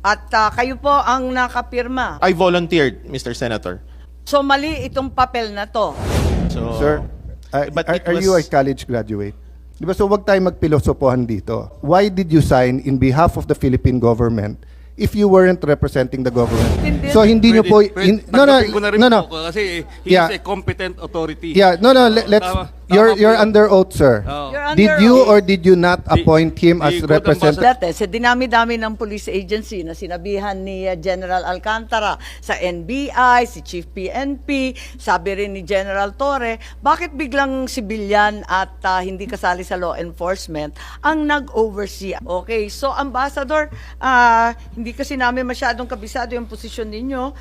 At kayo po ang nakapirma. I volunteered, Mr. Senator. So mali itong papel na to. So, Sir, but it are you a was- college graduate? Di ba, so wag tayong magpilosopohan dito. Why did you sign in behalf of the Philippine government if you weren't representing the government? Hindi. So hindi nyo po... Tanggapin ko na rin po kasi he Yeah. is a competent authority. Yeah, let's... Tama You're po yun. under oath, sir. Oo. You're Did under you oath. or did you not appoint him as the good representative? Dati, sa dinami-dami ng police agency na sinabihan ni General Alcantara, sa NBI, si Chief PNP, sabi rin ni General Torre, bakit biglang civilian at hindi kasali sa law enforcement ang nag-oversee? Okay, so Ambassador, hindi kasi namin masyadong kabisado yung posisyon ninyo.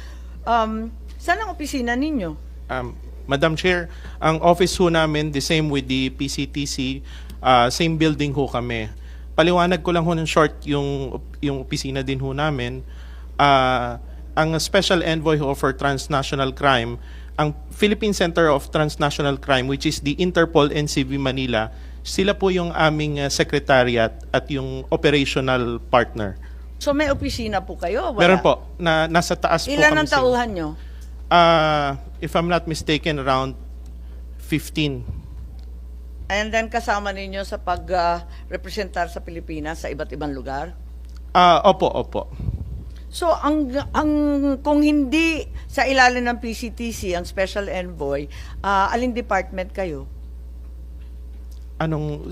Saan ang opisina ninyo? Madam Chair, ang office ho namin, the same with the PCTC, same building ho kami. Paliwanag ko lang ho ng short yung opisina din ho namin. Ang Special Envoy ho for Transnational Crime, ang Philippine Center of Transnational Crime, which is the Interpol NCV Manila, sila po yung aming secretariat at yung operational partner. So may opisina po kayo? Wala? Meron po, na nasa taas po Ilan kami ang sa- tauhan nyo? If I'm not mistaken, around 15. And then kasama ninyo sa pag-representar sa Pilipinas sa iba't ibang lugar? Opo. So kung hindi sa ilalim ng PCTC ang Special Envoy, aling department kayo?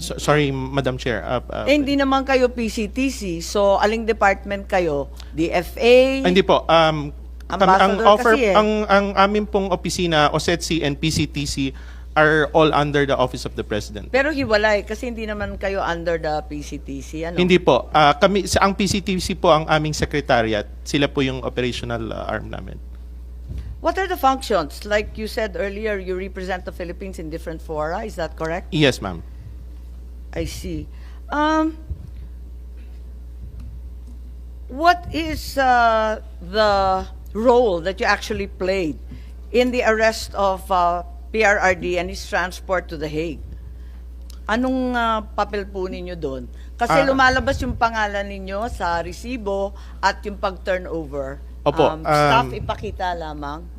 Sorry, Madam Chair. Hindi naman kayo PCTC, so aling department kayo? DFA? Hindi po. Ambassador kasi eh. Ang amin pong opisina, OSETC and PCTC are all under the Office of the President. Pero hiwalay kasi hindi naman kayo under the PCTC, ano? Hindi po. Ang PCTC po ang aming secretariat. Sila po yung operational arm namin. What are the functions? Like you said earlier, you represent the Philippines in different fora, is that correct? Yes, ma'am. I see. What is the role that you actually played in the arrest of PRRD and his transport to The Hague? Anong papel po ninyo doon? Kasi lumalabas yung pangalan ninyo sa resibo at yung pag-turnover. Opo, Staff, ipakita lamang.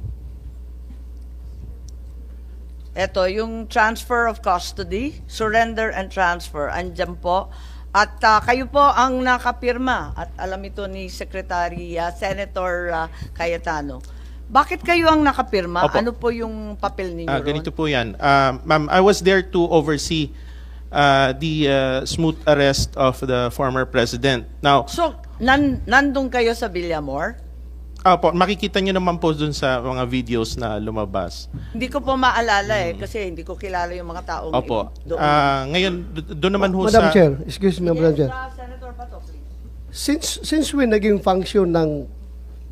Ito, yung transfer of custody, surrender and transfer, andyan po. At kayo po ang nakapirma, at alam ito ni Secretary Senator Cayetano. Bakit kayo ang nakapirma? Opo. Ano po yung papel ninyo ron? Ganito po yan. Ma'am, I was there to oversee the smooth arrest of the former president. Now, So, nandun kayo sa Villamor? makikita nyo naman po dun sa mga videos na lumabas. Hindi ko po maalala kasi hindi ko kilala yung mga taong Opo. doon. Ngayon, doon naman ho Madam sa... Chair, excuse me, Madam Chair. Senator Bato, please. Since when naging function ng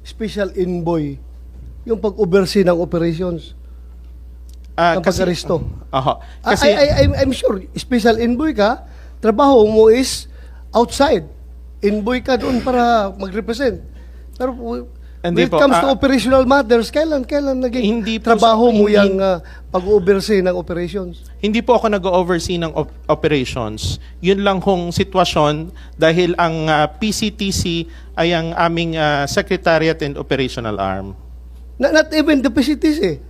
Special Envoy yung pag-oversee ng operations, ng pag-aresto? Kasi, I'm sure, Special Envoy ka, trabaho mo is outside. Envoy ka doon para mag-represent. Pero when Hindi it po, comes to operational matters, kailan naging Hindi po trabaho mo hindi- yung pag-oversee ng operations? hindi po ako nag-oversee ng operations. Yun lang hong sitwasyon dahil ang PCTC ay ang aming secretariat and operational arm. Not even the PCTC,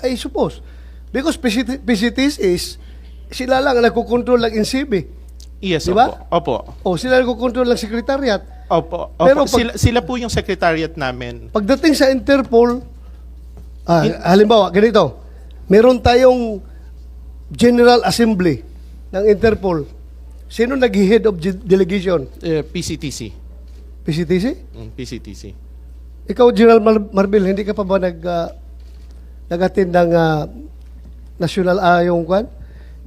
I suppose. Because PCTC is, sila lang ang nagkukontrol ng NCB. Yes, Diba? opo. O sila nagkukontrol ng secretariat. Opo. Pero Sila po yung secretariat namin. Pagdating sa Interpol, halimbawa, ganito, meron tayong General Assembly ng Interpol. Sino nag-head of delegation? PCTC. PCTC? PCTC. Ikaw, General Marbil, hindi ka pa ba nag-attend ng national,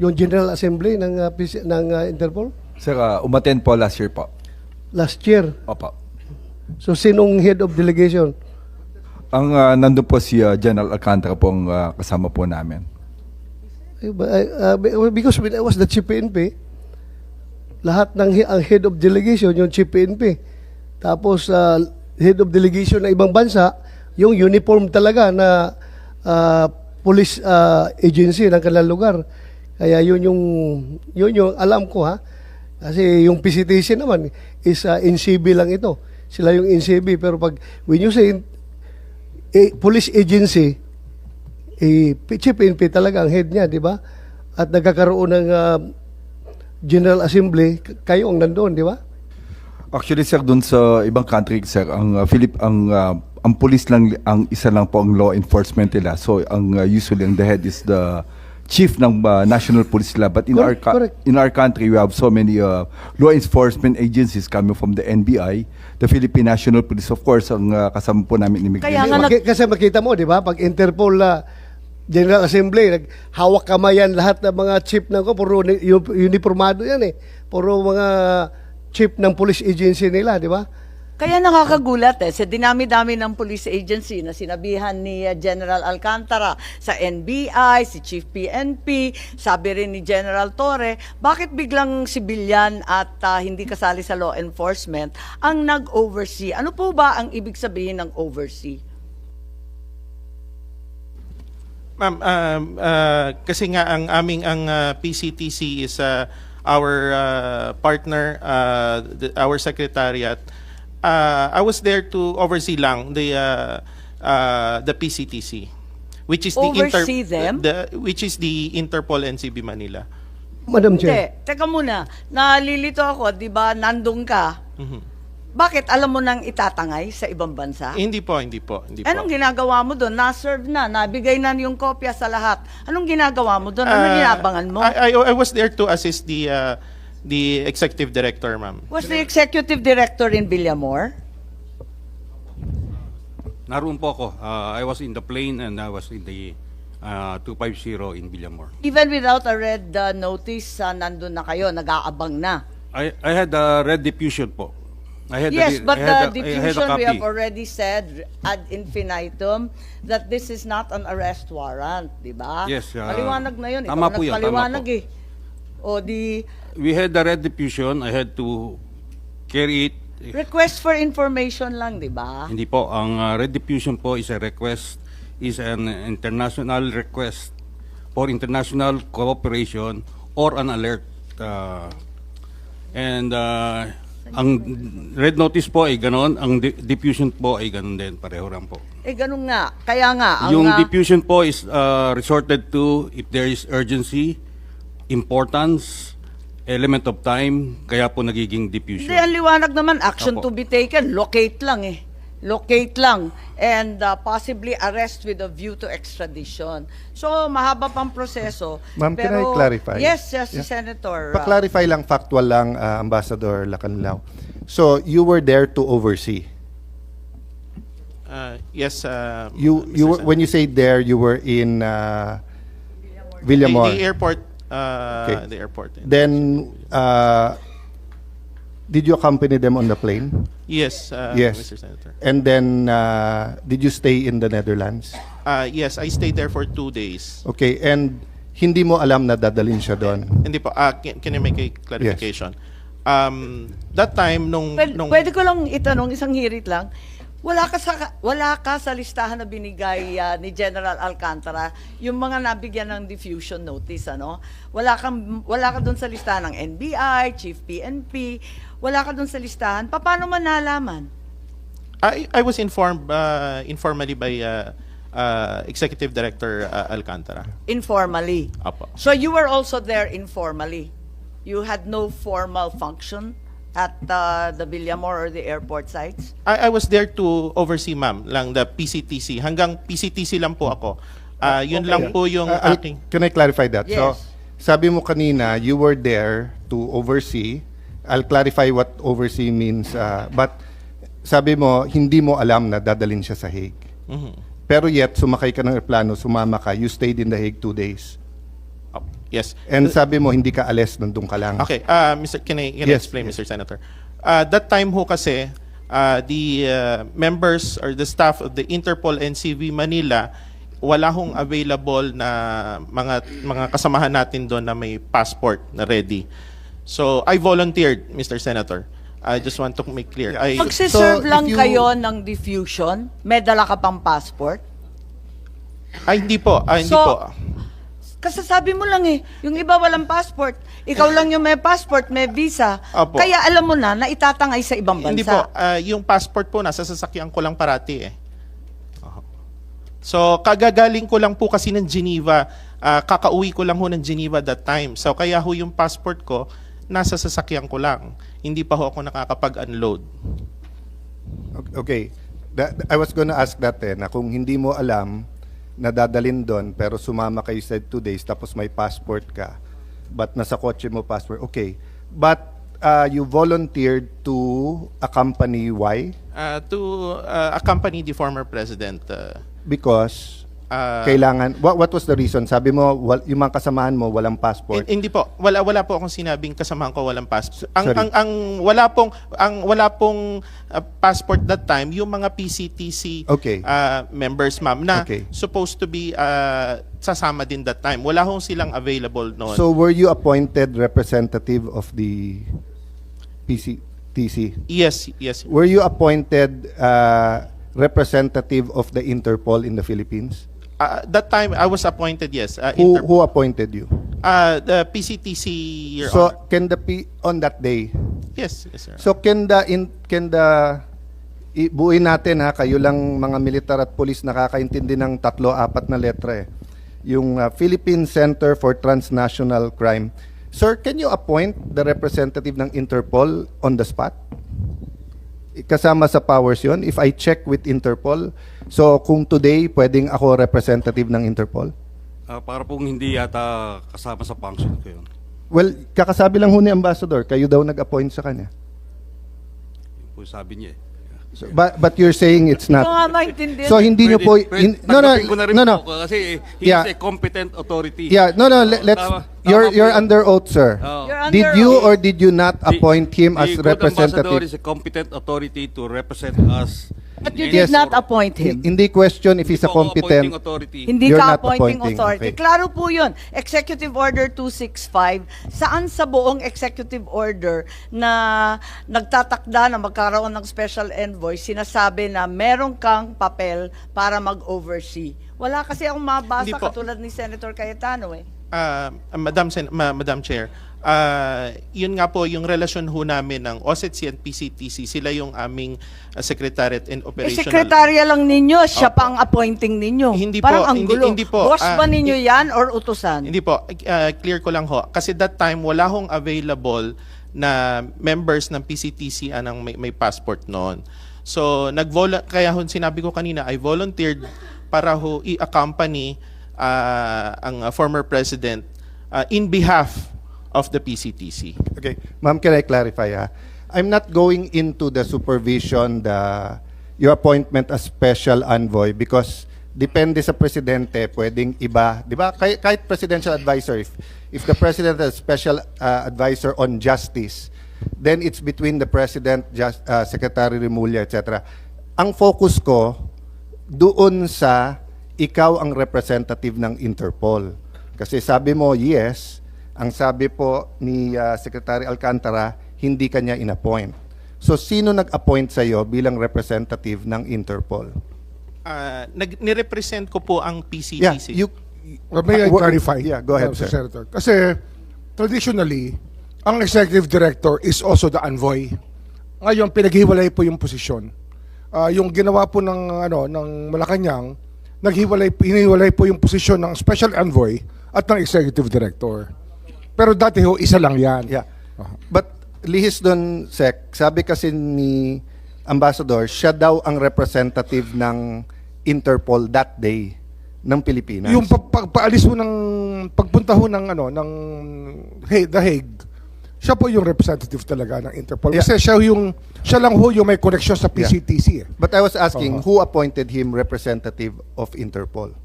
yung General Assembly ng Interpol? Sir, umattend po last year po. Last year. Opo. So, sinong head of delegation? Ang nandun po si General Alcantara po ang kasama po namin. Because when I was the Chief PNP, lahat ng ang head of delegation, yung Chief PNP. Tapos, head of delegation ng ibang bansa, yung uniform talaga na police agency ng kanilang lugar. Kaya yun yung alam ko ha. Kasi yung PCTC naman is NCB lang ito. sila yung NCB. Pero pag, when you say police agency, Chief PNP talaga ang head niya, di ba? At nagkakaroon ng General Assembly, kayo ang nandoon, di ba? Actually, sir, dun sa ibang country, sir, ang police lang, ang isa lang po ang law enforcement nila. So, usually, ang the head is the chief ng national police nila. But in Correct. in our country, we have so many law enforcement agencies coming from the NBI, the Philippine National Police, of course, ang kasama po namin immigration. Kaya nga Kasi makita mo, di ba? Pag Interpol General Assembly, naghawak kamayan lahat ng mga chief ng puro uniformado yan eh. Puro mga chief ng police agency nila, di ba? Kaya nakakagulat sa dinami-dami ng police agency na sinabihan ni General Alcantara sa NBI, si Chief PNP, sabi rin ni General Torre, bakit biglang sibilyan at hindi kasali sa law enforcement ang nag-oversee? Ano po ba ang ibig sabihin ng oversee? Ma'am, kasi nga ang PCTC is our partner, our secretariat. I was there to oversee lang the PCTC, which is Oversee them? which is the Interpol NCB Manila. Madam Hindi, Chair. teka muna, nalilito ako, di ba, nandun ka, bakit alam mo nang itatangay sa ibang bansa? Hindi po. Anong ginagawa mo doon? Na-serve na, nabigay na yung kopya sa lahat. Anong ginagawa mo doon? Anong ginabangan mo? I was there to assist the executive director, ma'am. Was the executive director in Villamor? Naroon po ako. I was in the plane and I was in the 250 in Villamor. Even without a red notice, nandun na kayo, nag-aabang na. I had a red diffusion po. Yes, but I the had a diffusion, we copy. have already said ad infinitum that this is not an arrest warrant, di ba? Yes, Maliwanag na yun. tama Ikaw po yun, nagpaliwanag tama po. eh. O di, We had the red diffusion. I had to carry it. request for information lang, di ba? Hindi po. Ang red diffusion po is a request, is an international request for international cooperation or an alert. Ang red notice po ay ganon, ang diffusion po ay ganon din, pareho lang po. Eh, ganun nga. Kaya nga, ang, Yung diffusion po is resorted to if there is urgency, importance, element of time, kaya po nagiging diffusion. hindi, ang liwanag naman, action Opo. to be taken, locate lang eh. Locate lang and possibly arrest with a view to extradition. So, mahaba pang proseso. Ma'am, can I pero, clarify? Yes, si Yeah. Senator. Pa-clarify lang, factual lang, Ambassador Lacanlao. So, you were there to oversee. Yes, You Mr. were, when you say there, you were in Villamor. The airport. Okay. The airport. Then, did you accompany them on the plane? Yes, Yes. Mr. Senator. And then, did you stay in the Netherlands? Yes, I stayed there for 2 days. Okay, and hindi mo alam na dadalhin siya doon? Hindi po. Can I make a clarification? That time, Pwede ko lang itanong, isang hirit lang. Wala ka sa listahan na binigay ni General Alcantara, yung mga nabigyan ng diffusion notice, ano? Wala ka doon sa listahan ng NBI, Chief PNP, wala ka doon sa listahan. Paano man nalaman? I was informed informally by Executive Director Alcantara. Informally. Apo. So you were also there informally. You had no formal function at the Villamor or the airport sites? I was there to oversee, ma'am, lang the PCTC. Hanggang PCTC lang po ako. Yun lang po yung aking... Can I clarify that? Yes. So, sabi mo kanina, you were there to oversee. I'll clarify what oversee means. But sabi mo, hindi mo alam na dadalhin siya sa Hague. Pero yet, sumakay ka ng aeroplano, sumama ka, you stayed in the Hague 2 days. Yes. And sabi mo, hindi ka alis, nandun ka lang. Okay, can I Yes, explain, yes. Mr. Senator? That time ho kasi, the members or the staff of the Interpol NCV Manila, wala hong available na mga kasamahan natin doon na may passport na ready. So, I volunteered, Mr. Senator. I just want to make clear. Magsiserve So, lang if you- kayo ng diffusion? May dala ka pang passport? Hindi po. Hindi So, po. Kasasabi mo lang eh, yung iba walang passport. Ikaw lang yung may passport, may visa. Opo. Kaya alam mo na itatangay sa ibang bansa. Hindi po, yung passport po nasa sasakyan ko lang parati eh. So, kagagaling ko lang po kasi ng Geneva, kakauwi ko lang ho ng Geneva that time. So, kaya ho yung passport ko, nasa sasakyan ko lang. Hindi pa ho ako nakakapag-unload. Okay. I was gonna ask that na kung hindi mo alam na dadalin doon pero sumama kayo sa 2 days tapos may passport ka but nasa kotse mo passport, okay. But you volunteered to accompany why? To accompany the former president. Because Ah, kailangan, what was the reason? Sabi mo, yung mga kasamahan mo walang passport. Hindi po. Wala po akong sinabing kasamahan ko walang passport. Ang Sorry. wala pong passport that time yung mga PCTC Okay. members, ma'am, na Okay. supposed to be sasama din that time. Wala hong silang available noon. So were you appointed representative of the PCTC? yes. Were you appointed representative of the Interpol in the Philippines? That time I was appointed, yes. Who appointed you? The PCTC, Your So Honor. can the on that day? Yes, sir. So buuin natin ha, kayo lang mga militar at police nakakaintindi ng 3-4 na letra eh. Yung Philippine Center for Transnational Crime. Sir, can you appoint the representative ng Interpol on the spot? Kasama sa powers yon. If I check with Interpol, so kung today pwedeng ako representative ng Interpol? Para pong hindi yata kasama sa function ko yun. Well, kakasabi lang ho ni Ambassador, kayo daw nag-appoint sa kanya. Yun po sabi niya eh. So, but you're saying it's Ito not. nga maintindihan. So hindi nyo po Tanggapin ko na rin no. po kasi he Yeah. is a competent authority. Yeah, no, let's Tama you're po yun. under oath, sir. Oo. You're Did under you oath. or did you not appoint him as The good ambassador representative? is a competent authority to represent us. But you in did Yes. not appoint him. Hindi question if he's a Hindi po ako appointing competent. authority. Hindi You're ka not appointing appointing, authority. okay. Klaro po yun. Executive Order 265, saan sa buong executive order na nagtatakda na magkaroon ng special envoy, sinasabi na meron kang papel para mag-oversee. Wala kasi akong mabasa Hindi po. katulad ni Senator Cayetano eh. Madam Chair, yun nga po yung relasyon ho namin ng OSETC and PCTC, sila yung aming Secretariat and Eh, Operational. sekretarya lang ninyo, siya Opo. pa ang appointing ninyo. Hindi Parang po, ang gulo. hindi po. Boss ba ninyo yan or utusan? Hindi po, clear ko lang ho. Kasi that time, wala hong available na members ng PCTC anang may passport noon. So, kaya ho sinabi ko kanina, I volunteered para ho i-accompany ang former president in behalf of the PCTC. Okay, ma'am, can I clarify ha? I'm not going into the supervision, your appointment as special envoy because depende sa presidente, pwedeng iba, di ba? Kahit presidential advisor, if the president has special advisor on justice, then it's between the president, Secretary Remulla, etc. Ang focus ko doon sa ikaw ang representative ng Interpol. Kasi sabi mo, yes, ang sabi po ni Secretary Alcantara, hindi kanya in-appoint. So, sino nag-appoint sa'yo bilang representative ng Interpol? Nirepresent ko po ang PCTC. May I clarify? Yeah, go ahead, Mr. sir. Senator? Kasi traditionally, ang executive director is also the envoy. Ngayon, pinaghiwalay po yung posisyon. Yung ginawa po ng Malacanang, hiniwalay po yung posisyon ng special envoy at ng executive director. Pero dati ho, isa lang yan. Yeah. But lihis doon, Sec, sabi kasi ni Ambassador, siya daw ang representative ng Interpol that day ng Pilipinas. Yung paalis mo pagpunta ho ng The Hague, siya po yung representative talaga ng Interpol. Yeah. Kasi siya lang ho yung may connection sa PCTC. Eh. But I was asking, who appointed him representative of Interpol?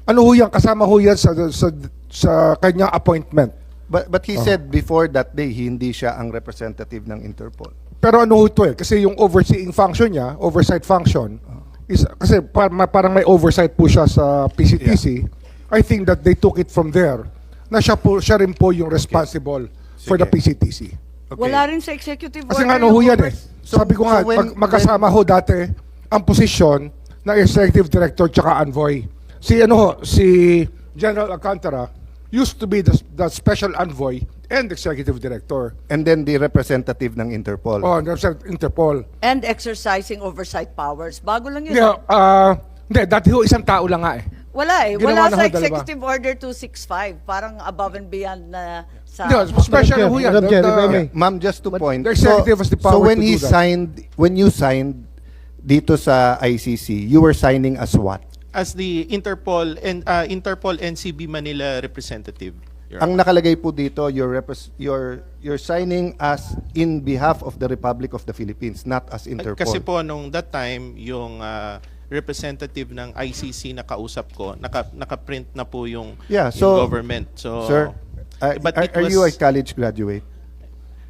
Ano ho yan? Kasama ho yan sa kanyang appointment. But he said before that day, hindi siya ang representative ng Interpol. Pero ano ho ito eh? Kasi yung overseeing function niya, oversight function, is, kasi parang may oversight po siya sa PCTC. I think that they took it from there na siya rin po yung responsible for the Sige. PCTC. Okay. Wala rin sa executive order. Kasi nga ano ho yung yan eh. So- Sabi ko nga, so when- magkasama ho dati ang posisyon ng executive director tsaka envoy. Si General Alcantara used to be the special envoy and executive director. And then the representative ng Interpol. Oh, Interpol. And exercising oversight powers. Bago lang yun. Hindi, dati ho isang tao lang nga eh. Wala eh. Ginawa Wala na sa ho, dalawa. Executive Order 265. Parang above and beyond na sa... Hindi, special ho yan. Madam Chair, if I may. Ma'am, just to point. the executive has the power when to he do that. when you signed dito sa ICC, you were signing as what? As the Interpol and Interpol NCB Manila representative. Your Ang Honor. nakalagay po dito, you're signing as in behalf of the Republic of the Philippines, not as Interpol. Kasi po nung that time, yung representative ng ICC na kausap ko, naka-print na po yung, Yeah, yung so, government. So, Sir, but it are you a was- college graduate?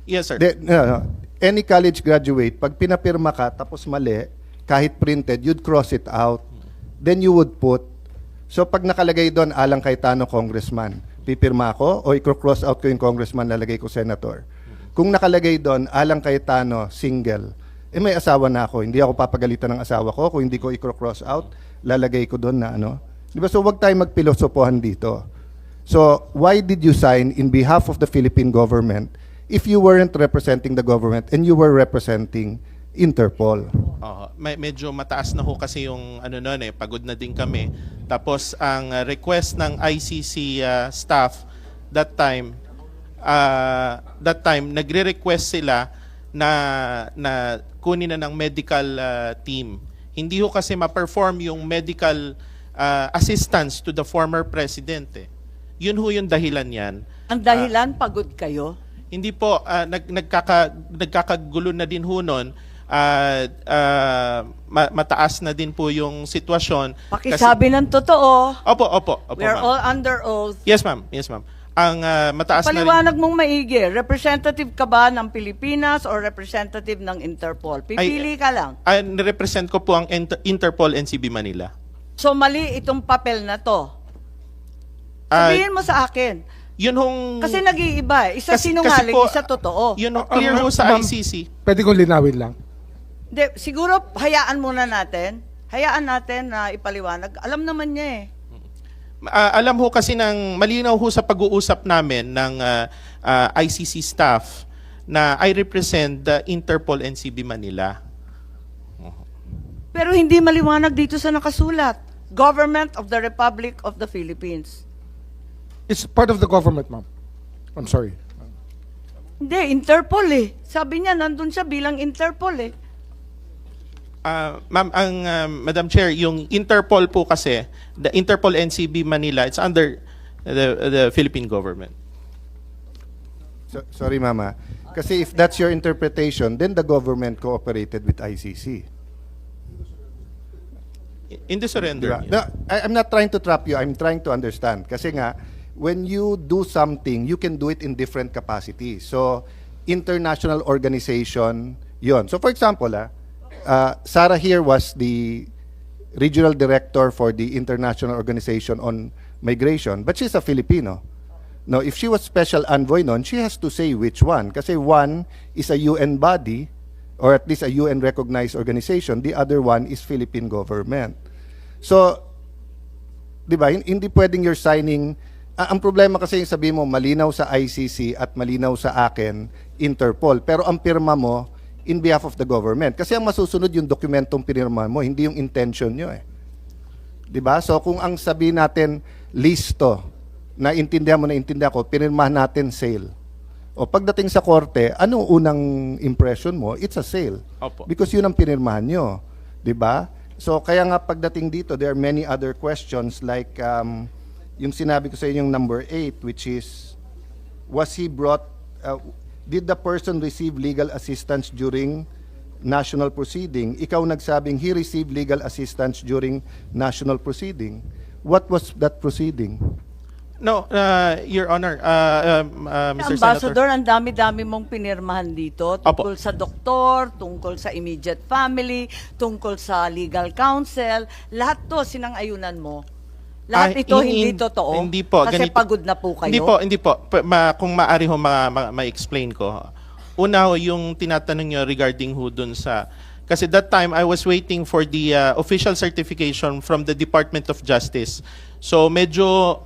Yes, sir. No. Any college graduate, pag pinapirma ka tapos mali, kahit printed, you'd cross it out. Then you would put, so pag nakalagay doon, Alang Cayetano, congressman, pipirma ko o i-cross out ko yung congressman, lalagay ko senator. Kung nakalagay doon, Alang Cayetano, single, may asawa na ako, hindi ako papagalitan ng asawa ko, kung hindi ko i-cross out, lalagay ko doon na ano. Di ba? So wag tayo magpilosopohan dito. So why did you sign in behalf of the Philippine government if you weren't representing the government and you were representing Interpol? Medyo mataas na ho kasi yung ano noon pagod na din kami. Tapos ang request ng ICC staff that time nagre-request sila na kunin na ng medical team. Hindi ho kasi ma-perform yung medical assistance to the former president. Yun ho yung dahilan yan. Ang dahilan, pagod kayo. Hindi po, nagkakagulo na din ho nun. Mataas na din po yung sitwasyon. Pakisabi ng totoo. Opo, We are ma'am. all under oath. Yes, ma'am. Ang mataas na rin. Paliwanag mong maigi. Representative ka ba ng Pilipinas or representative ng Interpol? Pipili ka lang. Nirepresent ko po ang Interpol NCB Manila. So mali itong papel na to. Ah, Sabihin mo sa akin. Yun hong... Kasi nag-iiba. Isa kasi sinungaling, po, isa totoo. Yun hong clear ho sa Ma'am, ICC. Pwede kong linawin lang. Hindi, siguro hayaan muna natin. Hayaan natin na ipaliwanag. Alam naman niya eh. Alam ho kasi ng malinaw ho sa pag-uusap namin ng ICC staff na I represent the Interpol NCB Manila. Pero hindi maliwanag dito sa nakasulat. Government of the Republic of the Philippines. It's part of the government, ma'am. I'm sorry. Hindi, Interpol eh. Sabi niya, nandun siya bilang Interpol eh. Ma'am, Madam Chair, yung Interpol po kasi, the Interpol NCB Manila, it's under the Philippine government. Sorry, Mama. Kasi if that's your interpretation, then the government cooperated with ICC. In the surrender. Diba? No, I'm not trying to trap you. I'm trying to understand. Kasi nga, when you do something, you can do it in different capacities. So, international organization, yon. So, for example, Sarah here was the regional director for the International Organization on Migration, but she's a Filipino. Now, if she was special envoy nun, she has to say which one. Kasi one is a UN body, or at least a UN-recognized organization. The other one is Philippine government. So, di ba, hindi pwedeng you're signing. Ang problema kasi yung sabi mo, malinaw sa ICC at malinaw sa akin, Interpol. Pero ang pirma mo, in behalf of the government. Kasi ang masusunod yung dokumentong pinirma mo, hindi yung intention nyo eh. Di ba? So, kung ang sabi natin, listo, na intindihan ko, pinirmahan natin sale. O pagdating sa korte, ano unang impression mo? It's a sale. Opo. Because yun ang pinirmahan nyo. Di ba? So, kaya nga pagdating dito, there are many other questions like yung sinabi ko sa inyong number 8, which is, was he brought, did the person receive legal assistance during national proceeding? Ikaw nagsabing he received legal assistance during national proceeding. What was that proceeding? No, Your Honor, Mr. Ambassador, Senator. ang dami-dami mong pinirmahan dito tungkol sa doktor, tungkol sa immediate family, tungkol sa legal counsel. Lahat to sinang-ayunan mo. Lahat ito hindi totoo. Hindi po. Kasi ganito. pagod na po kayo. Hindi po. Kung maaari ho ma-explain ko. Una ho, yung tinatanong nyo regarding ho dun sa Kasi that time, I was waiting for the official certification from the Department of Justice. So medyo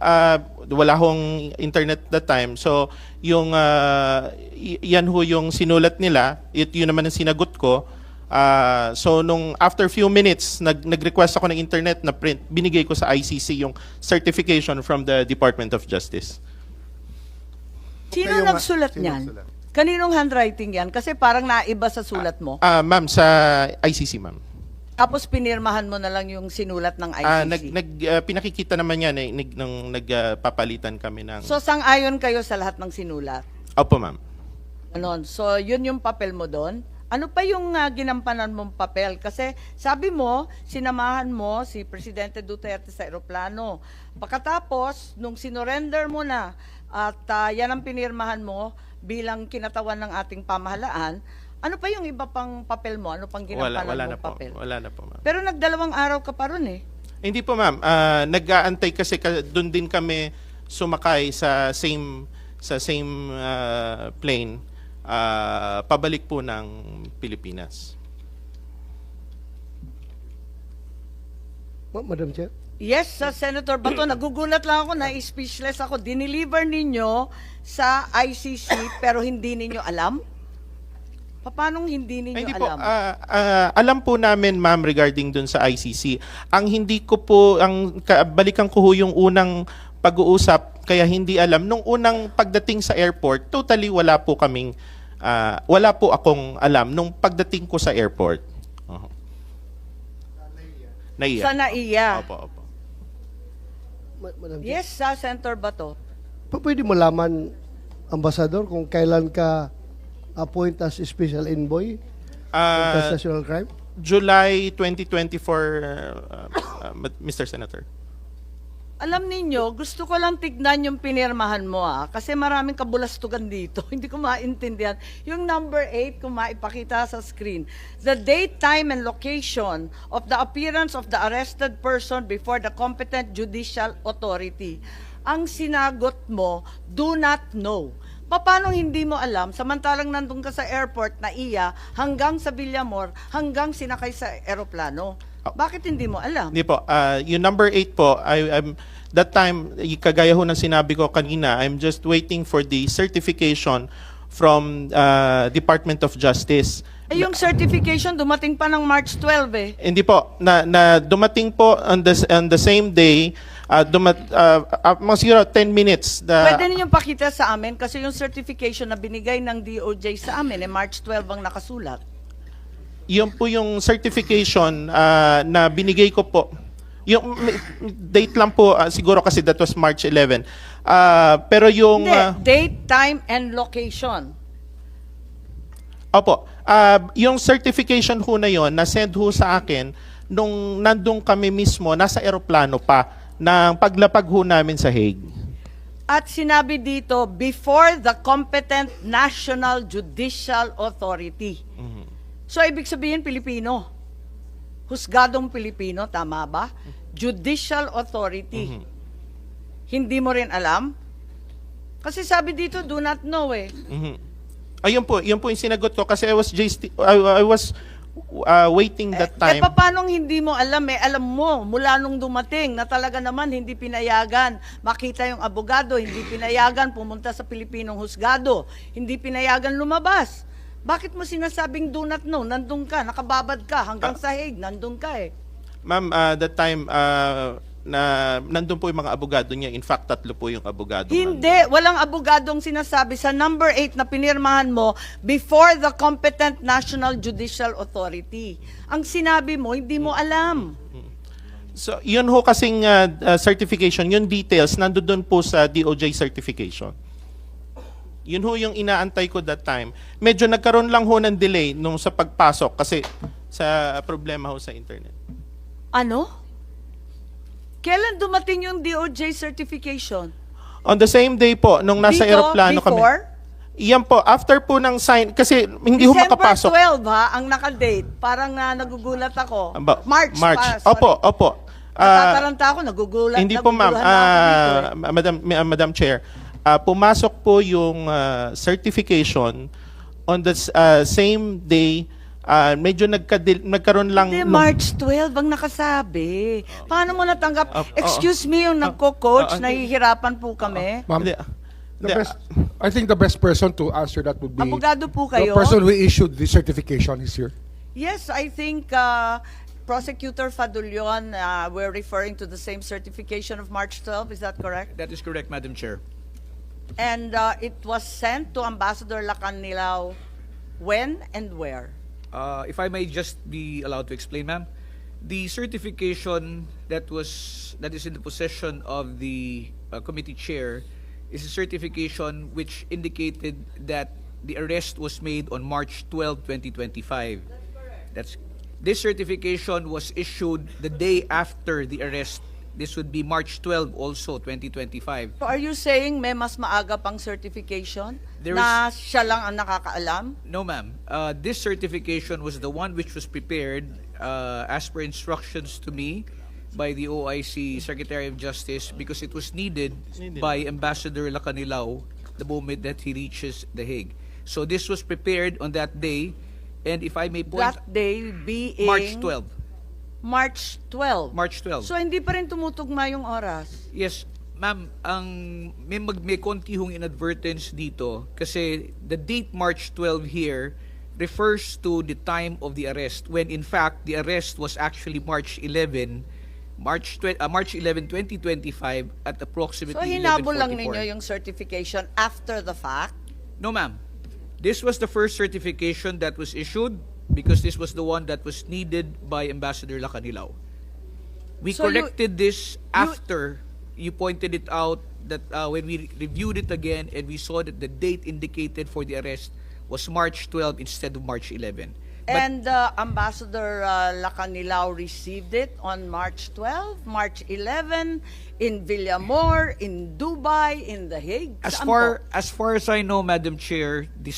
wala hong internet that time. So yung yan ho yung sinulat nila, yun naman ang sinagot ko. So nung after few minutes, nag-request ako ng internet na print, binigay ko sa ICC yung certification from the Department of Justice. Sino nagsulat niyan? Kaninong handwriting yan? Kasi parang naiba sa sulat mo. Ma'am, sa ICC, ma'am. Tapos pinirmahan mo na lang yung sinulat ng ICC. Pinakikita naman yan nung nagpapalitan kami ng... So sang-ayon kayo sa lahat ng sinulat? Opo, ma'am. Ganon. So yun yung papel mo doon? Ano pa yung ginampanan mong papel? Kasi sabi mo, sinamahan mo si Presidente Duterte sa eroplano. Pagkatapos, nung sinorender mo na at yan ang pinirmahan mo bilang kinatawan ng ating pamahalaan, ano pa yung iba pang papel mo? Ano pang ginampanan Wala na mong po. papel? Wala na po, ma'am. Pero nagdalawang araw ka pa ron eh. Hindi po, ma'am. Nag-aantay kasi doon din kami sumakay sa same plane pabalik po ng Pilipinas. Madam Chair. Yes, Senator Bato, nagugulat lang ako, na-speechless ako. Dineliver ninyo sa ICC pero hindi ninyo alam? Paano hindi ninyo Hindi po, alam? alam po namin, ma'am, regarding dun sa ICC. Ang hindi ko po, balikan ko ho yung unang pag-uusap, kaya hindi alam. Nung unang pagdating sa airport, totally wala po akong alam nung pagdating ko sa airport. Naiya. Sa NAIA. Opo, opo. Madam Chair. Yes, Senator Bato. Pwede mo laman, Ambassador, kung kailan ka appoint as special envoy Ah, against national crime? July 2024, Mr. Senator. Alam ninyo, gusto ko lang tignan yung pinirmahan mo kasi maraming kabulastugan dito. Hindi ko maintindihan. Yung number 8, kung maipakita sa screen. The date, time, and location of the appearance of the arrested person before the competent judicial authority. Ang sinagot mo, do not know. Paano hindi mo alam, samantalang nandun ka sa airport na hanggang sa Villamor, hanggang sinakay sa eroplano? Bakit hindi mo alam? Hindi po. Yung number 8 po, that time, kagaya ho ng sinabi ko kanina, I'm just waiting for the certification from Department of Justice. Yung certification dumating pa ng March 12 eh. Hindi po, na dumating po on the same day, mga siguro 10 minutes. Pwede ninyong pakita sa amin kasi yung certification na binigay ng DOJ sa amin March 12 ang nakasulat. Yun po yung certification na binigay ko po. Yung date lang po, siguro kasi that was March 11. Pero yung... Hindi, date, time, and location. Opo. Yung certification ho na yon na-send ho sa akin nung nandun kami mismo, nasa eroplano pa, ng paglapag ho namin sa Hague. At sinabi dito, before the competent National Judicial Authority. So, ibig sabihin, Pilipino. Husgadong Pilipino, tama ba? Judicial Authority. Hindi mo rin alam? Kasi sabi dito, do not know eh. Ayun po yung sinagot ko kasi I was waiting that time. Paano hindi mo alam eh? Alam mo, mula nung dumating na talaga naman hindi pinayagan makita yung abogado, hindi pinayagan pumunta sa Pilipinong husgado, hindi pinayagan lumabas. Bakit mo sinasabing do not know? Nandun ka, nakababad ka, hanggang sa Hague, nandun ka eh. Ma'am, that time, nandun po yung mga abogado niya. In fact, 3 po yung abogado. Hindi, walang abogadong sinasabi sa number 8 na pinirmahan mo before the competent National Judicial Authority. Ang sinabi mo, hindi mo alam. So, yun ho kasing certification, yung details, nandun po sa DOJ certification. Yun ho yung inaantay ko that time. Medyo nagkaroon lang ho ng delay nung sa pagpasok kasi sa problema ho sa internet. Ano? Kailan dumating yung DOJ certification? On the same day po, nung nasa aeroplano kami. Before? Iyan po, after po ng sign, kasi hindi ho makapasok. December 12 ha, ang nakadate. Parang nagugulat ako. March. Opo. Natataranta ako, nagugulat. Hindi po ma'am, naguguluhan na ako dito eh. Madam Chair, pumasok po yung certification on the same day medyo nagkaroon lang Hindi, nung- March 12 ang nakasabi. Paano mo natanggap? Excuse me, yung nagko-coach, nahihirapan po kami. Ma'am, Hindi, the best, I think the best person to answer that would be Abogado po the kayo. person who issued the certification is here. Yes, I think Prosecutor Fadulion, we're referring to the same certification of March 12. Is that correct? That is correct, Madam Chair. And it was sent to Ambassador Lacanilao when and where? If I may just be allowed to explain, ma'am, the certification that is in the possession of the committee chair is a certification which indicated that the arrest was made on March 12, 2025. This certification was issued the day after the arrest. This would be March 12 also, 2025. So are you saying may mas maaga pang certification There na siya lang ang nakakaalam? No, ma'am. This certification was the one which was prepared as per instructions to me by the OIC Secretary of Justice because it was needed by Ambassador Lacanilao the moment that he reaches The Hague. So this was prepared on that day, and if I may point, That day being March 12. March 12. March 12. So hindi pa rin tumutugma yung oras. Yes, ma'am, may konti hong inadvertence dito kasi the date March 12 here refers to the time of the arrest when in fact the arrest was actually March 11, 2025 at approximately So hinabol lang 11:44. ninyo yung certification after the fact? No, ma'am. This was the first certification that was issued because this was the one that was needed by Ambassador Lacanilao. We So corrected this after you pointed it out that when we reviewed it again and we saw that the date indicated for the arrest was March 12 instead of March 11. But And Ambassador Lacanilao received it on March 12, March 11, in Villamor, in Dubai, in The Hague. as Saan far po? as I know, Madam Chair, the